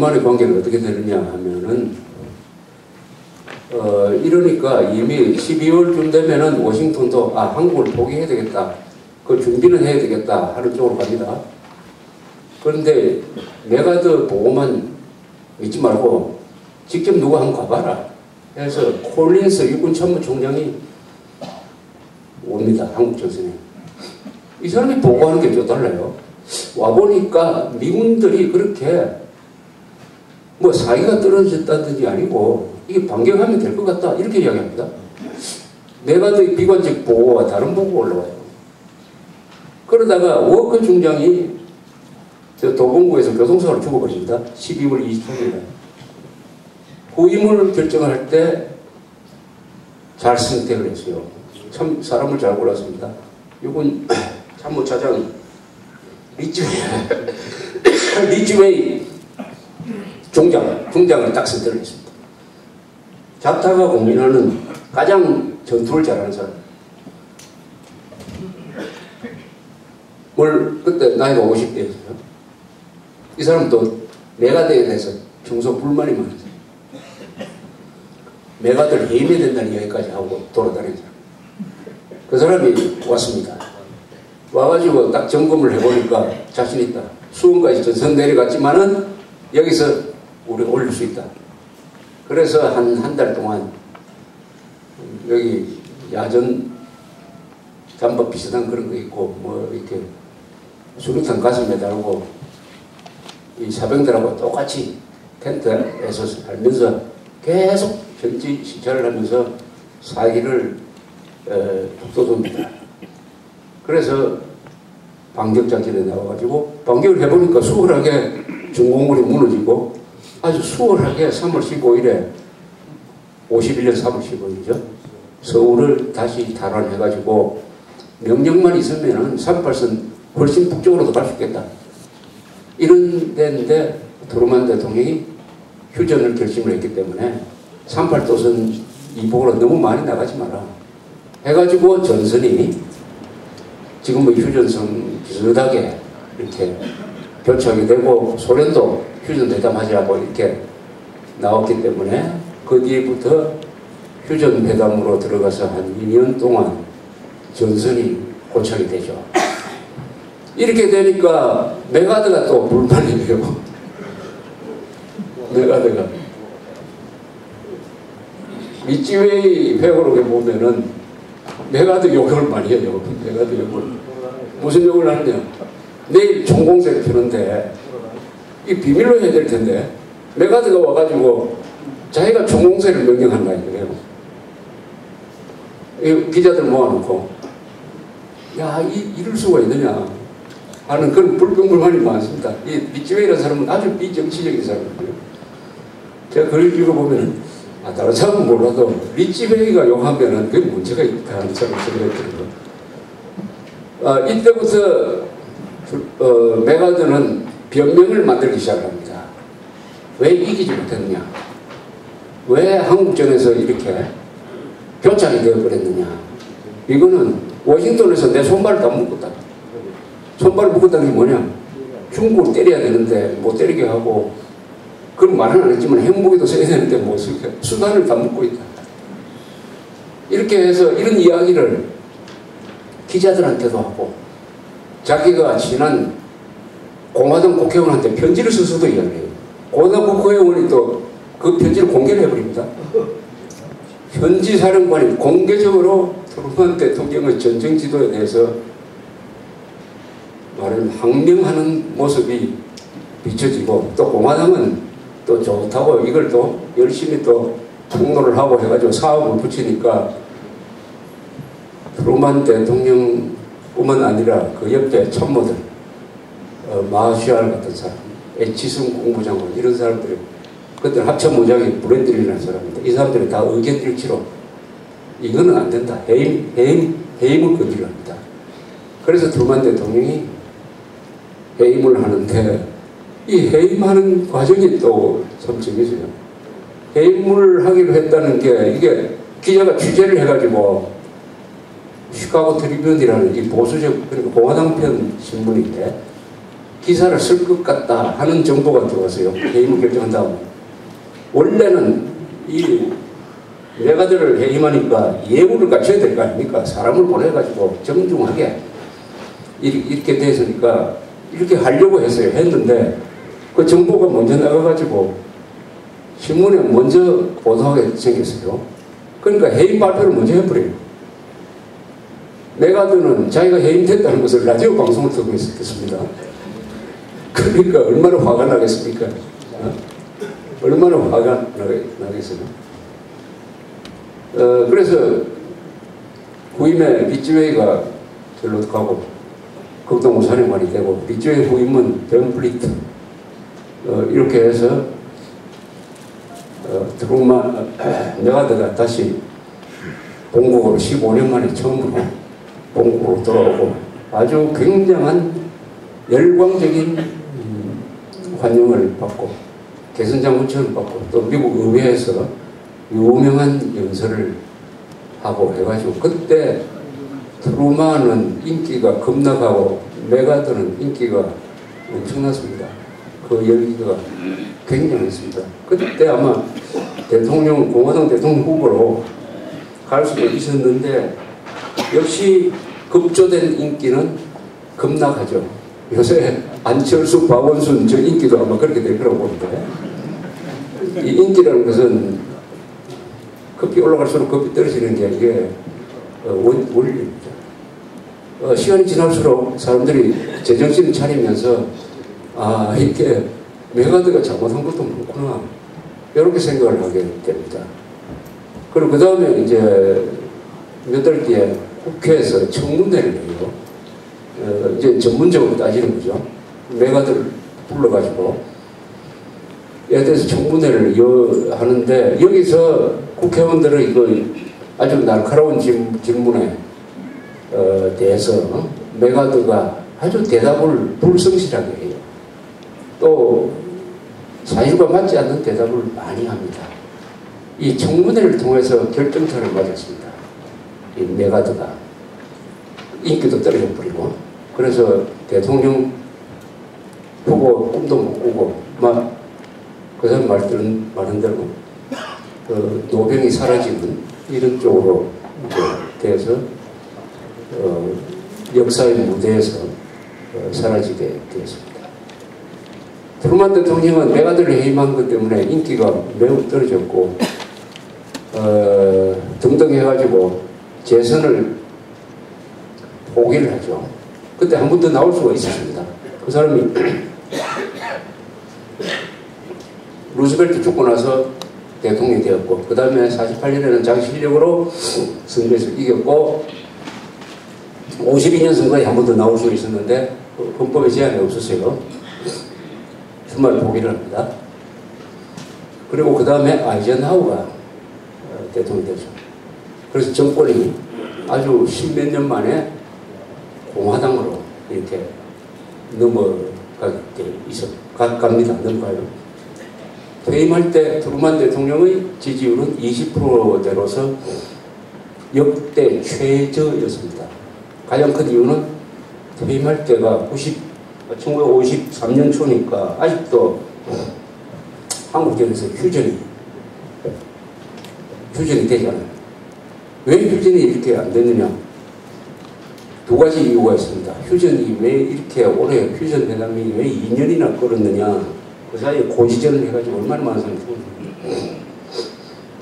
트루만의 관계는 어떻게 되느냐 하면은, 이러니까 이미 12월쯤 되면은 워싱턴도 한국을 포기해야 되겠다. 그 준비는 해야 되겠다 하는 쪽으로 갑니다. 그런데 메가드 보고만 믿지 말고 직접 누가 한번 가봐라. 그래서 콜린스 육군 참모총장이 옵니다. 한국 전선에. 이 사람이 보고하는 게 좀 달라요. 와보니까 미군들이 그렇게 뭐 사이가 떨어졌다든지 아니고 이게 반격하면 될 것 같다 이렇게 이야기합니다. 메가드의 비관적 보고와 다른 보고가 올라와요. 그러다가 워커 중장이 저 도봉구에서 교통사고로 죽어버립니다. 12월 23일에. 후임을 결정할 때 잘 선택을 했어요. 참 사람을 잘 골랐습니다. 육군 참모차장 리즈웨이 중장을 딱 선택을 했습니다. 작타가 공인하는 가장 전투를 잘하는 사람. 그때 나이가 50대였어요. 이 사람도 메가드에 대해서 평소 불만이 많았어요. 메가드를 해임해야 된다는 이야기까지 하고 돌아다니는 사람. 그 사람이 왔습니다. 와가지고 딱 점검을 해보니까 자신 있다. 수원까지 전선 내려갔지만은 여기서 우리가 올릴 수 있다. 그래서 한 달 동안 여기 야전 잠바 비슷한 그런 거 입고 뭐 이렇게 수류탄 가슴에 달고 이 사병들하고 똑같이 텐트에서 살면서 계속 현지 시찰을 하면서 사기를 북돋웁니다. 그래서 반격작전에 나와가지고 반격을 해보니까 수월하게 중공군이 무너지고 아주 수월하게 3월 15일에 51년 3월 15일이죠. 서울을 다시 탈환해가지고 명령만 있으면은 38선 훨씬 북쪽으로도 갈 수 있겠다. 이런 데인데 트루만 대통령이 휴전을 결심을 했기 때문에 38도선 이복으로 너무 많이 나가지 마라. 해가지고 전선이 지금 뭐 휴전선 비슷하게 이렇게 교착이 되고 소련도 휴전 회담하자고 이렇게 나왔기 때문에 그 뒤부터 휴전 회담으로 들어가서 한 2년 동안 전선이 고착이 되죠. 이렇게 되니까 메가드가 또 불만이 돼요. 메가드가 리즈웨이 회고록에 보면은 메가드 욕을 많이 해요. 메가드 욕을. 무슨 욕을 하느냐. 내일 총공세를 펴는데 이 비밀로 해야 될 텐데 메가드가 와가지고 자기가 총공세를 명령한다 이거예요. 기자들 모아놓고 야 이럴 수가 있느냐 하는 그런 불평불만이 많습니다. 이 리즈웨이라는 사람은 아주 비정치적인 사람이에요. 제가 글을 읽어보면 다른 사람은 몰라도 리즈웨이가 용하면은 그게 문제가 있다 하는 사람을 생각했거든요. 이때부터 메가드는 변명을 만들기 시작합니다. 왜 이기지 못했느냐? 왜 한국전에서 이렇게 교착이 되어버렸느냐? 이거는 워싱턴에서 내 손발을 다 묶었다. 손발을 묶었다는 게 뭐냐? 중국을 때려야 되는데 못 때리게 하고 그런 말은 안 했지만 핵무기도 써야 되는데 못 쓰게 수단을 다 묶고 있다. 이렇게 해서 이런 이야기를 기자들한테도 하고 자기가 지난 공화당 국회의원한테 편지를 써서도 이야기해요. 공화당 국회의원이 또 그 편지를 공개를 해버립니다. 현지 사령관이 공개적으로 트루만 대통령의 전쟁 지도에 대해서 말하면 항명하는 모습이 비춰지고 또 공화당은 또 좋다고 이걸 또 열심히 또 폭로를 하고 해가지고 사업을 붙이니까 트루만 대통령뿐만 아니라 그 옆에 참모들 마샤알 같은 사람, 에치슨 국무장관 이런 사람들이 그때 합참 모장이 브랜들이라는 사람인데 이 사람들이 다 의견 일치로 이거는 안 된다. 해임을 금지를 합니다. 그래서 트루만 대통령이 해임을 하는데 이 해임하는 과정이 또 참 재밌어요. 해임을 하기로 했다는 게 이게 기자가 취재를 해가지고 시카고 트리뷴이라는 이 보수적 그러니까 공화당 편 신문인데 기사를 쓸 것 같다 하는 정보가 들어왔어요. 해임을 결정한 다음에. 원래는 이 메가드를 해임하니까 예우를 갖춰야 될 거 아닙니까? 사람을 보내가지고 정중하게 이렇게 됐으니까 이렇게 하려고 했어요. 했는데 그 정보가 먼저 나가가지고 신문에 먼저 보도하게 생겼어요. 그러니까 해임 발표를 먼저 해버려요. 메가드는 자기가 해임됐다는 것을 라디오 방송을 듣고 있었겠습니다. 그러니까 얼마나 화가 나겠습니까? 얼마나 화가 나겠어요? 그래서 후임에 리츠웨이가 절로 가고 극동부 사령관이 되고 리츠웨이 후임은 덤플리트 이렇게 해서 트루만 메가드가 다시 본국으로 15년 만에 처음으로 본국으로 돌아오고 아주 굉장한 열광적인 환영을 받고 개선장군처럼 받고 또 미국 의회에서 유명한 연설을 하고 해가지고 그때 트루만은 인기가 급락하고 메가드는 인기가 엄청났습니다. 그 열기가 굉장했습니다. 그때 아마 대통령, 공화당 대통령 후보로 갈 수도 있었는데 역시 급조된 인기는 급락하죠. 요새 안철수, 박원순 저 인기도 아마 그렇게 될 거라고 보는데 이 인기라는 것은 급히 올라갈수록 급히 떨어지는 게 이게 원리입니다. 시간이 지날수록 사람들이 제정신을 차리면서 아 이렇게 메가드가 잘못한 것도 많구나 이렇게 생각을 하게 됩니다. 그리고 그 다음에 이제 몇 달 뒤에 국회에서 청문회를 해요. 이제 전문적으로 따지는 거죠. 메가드를 불러가지고 에 대해서 청문회를 하는데 여기서 국회의원들은 이거 아주 날카로운 질문에 대해서 메가드가 아주 대답을 불성실하게 해요. 또 사실과 맞지 않는 대답을 많이 합니다. 이 청문회를 통해서 결정타를 맞았습니다. 이 메가드가 인기도 떨어져 버리고 그래서 대통령 후보 꿈도 못 꾸고 막 그 사람 말한 대로 그 노병이 사라지는 이런 쪽으로 돼서 역사의 무대에서 사라지게 되었습니다. 트루만 대통령은 메가드를 해임한 것 때문에 인기가 매우 떨어졌고 등등 해가지고 재선을 포기를 하죠. 그때 한 번 더 나올 수가 있었습니다. 그 사람이 루즈벨트 죽고 나서 대통령이 되었고 그 다음에 48년에는 자기 실력으로 선거에서 이겼고 52년 선거에 한 번 더 나올 수 있었는데 헌법에 제한이 없었어요. 주말 포기를 합니다. 그리고 그 다음에 아이젠하우가 대통령이 되죠. 그래서 정권이 아주 십몇 년 만에 공화당으로 이렇게 갑니다. 넘어가요. 퇴임할 때 트루만 대통령의 지지율은 20%대로서 역대 최저였습니다. 가장 큰 이유는 퇴임할 때가 1953년 초니까 아직도 한국전에서 휴전이 되지 않아요. 왜 휴전이 이렇게 안 됐느냐? 두 가지 이유가 있습니다. 휴전이 왜 이렇게 오래 휴전 회담이 왜 2년이나 끌었느냐? 그 사이에 고시전을 해가지고 얼마나 많은 사람이 죽었는지.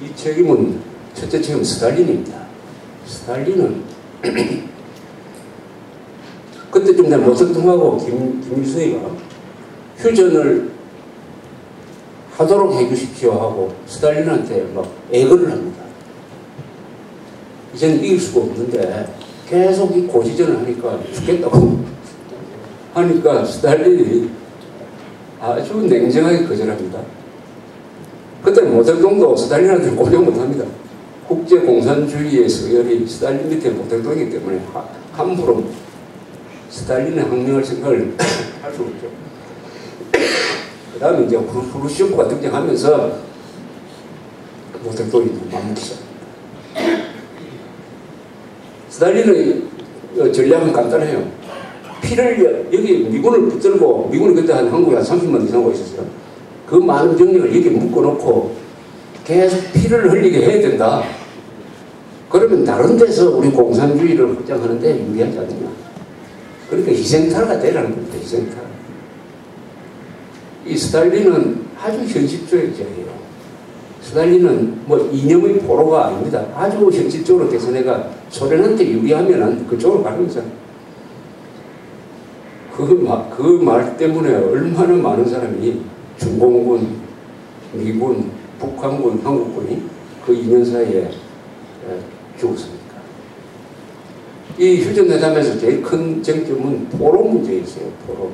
이 책임은 첫째 책임은 스탈린입니다. 스탈린은 그때쯤 되면 모서통하고 김일성이가 휴전을 하도록 해주십시오 하고 스탈린한테 막 애걸을 합니다. 이제는 이길 수가 없는데 계속 이 고시전을 하니까 죽겠다고 하니까 스탈린이 아주 냉정하게 거절합니다. 그때 모택동도 스탈린한테 고정 못합니다. 국제공산주의의 서열이 스탈린 밑에 모택동이기 때문에 함부로 스탈린의 항명할 생각을 할 수 없죠. 그 다음에 이제 후르시오프가 등장하면서 모택동이 맞먹기 시작합니다. 스탈린의 전략은 간단해요. 피를 여기 미군을 붙들고, 미군이 그때 한국에 한 30만 이상 와 있었어요. 그 많은 병력을 여기 묶어놓고 계속 피를 흘리게 해야 된다. 그러면 다른 데서 우리 공산주의를 확장하는데 유리하지 않느냐. 그러니까 희생타가 되라는 겁니다. 희생타. 이 스탈린은 아주 현실주의자예요. 스탈린은 뭐 이념의 포로가 아닙니다. 아주 현실적으로 대선회가 소련한테 유리하면은 그쪽으로 가는 거죠. 그 말 때문에 얼마나 많은 사람이 중공군, 미군, 북한군, 한국군이 그 2년 사이에 죽었습니까? 이 휴전회담에서 제일 큰 쟁점은 포로 문제였어요. 포로.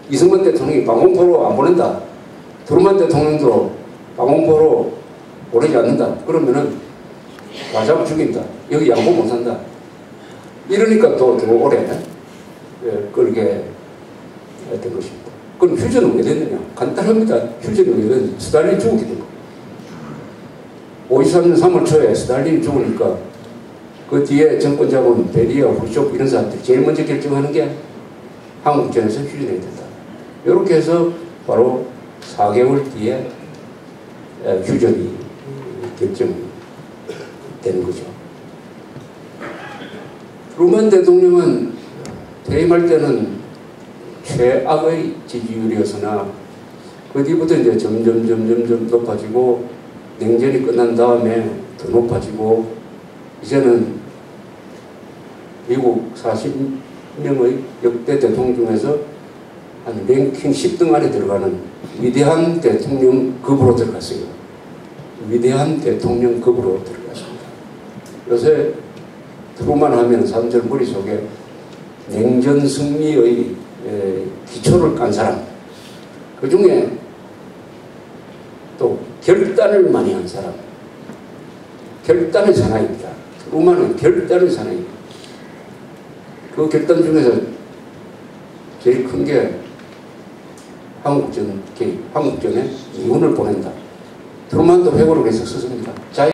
이승만 대통령이 방공포로 안 보낸다. 트루만 대통령도 방공포로 보내지 않는다. 그러면은 가자고 죽인다. 여기 양보 못한다. 이러니까 또 오래 그렇게 했던 것입니다. 그럼 휴전은 왜 됐느냐? 간단합니다. 휴전이 왜 됐느냐? 스탈린이 죽었기 때문에. 53년 3월 초에 스탈린이 죽으니까 그 뒤에 정권 잡은 베리아, 후쇼프 이런 사람들이 제일 먼저 결정하는 게 한국전에서 휴전해야 된다. 이렇게 해서 바로 4개월 뒤에 휴전이 결정되는 거죠. 트루먼 대통령은 퇴임할 때는 최악의 지지율이었으나 그 뒤부터 이제 점점 높아지고 냉전이 끝난 다음에 더 높아지고 이제는 미국 40명의 역대 대통령 중에서 한 랭킹 10등 안에 들어가는 위대한 대통령급으로 들어갔어요. 위대한 대통령급으로 들어갔습니다. 요새 트루만 하면 사람들 머릿속에 냉전 승리의 기초를 깐 사람, 그 중에 또 결단을 많이 한 사람, 결단의 사나이입니다. 트루만은 결단의 사나이입니다. 그 결단 중에서 제일 큰 게 한국전에 미군을 보낸다. 트루만도 회고록에서 썼습니다.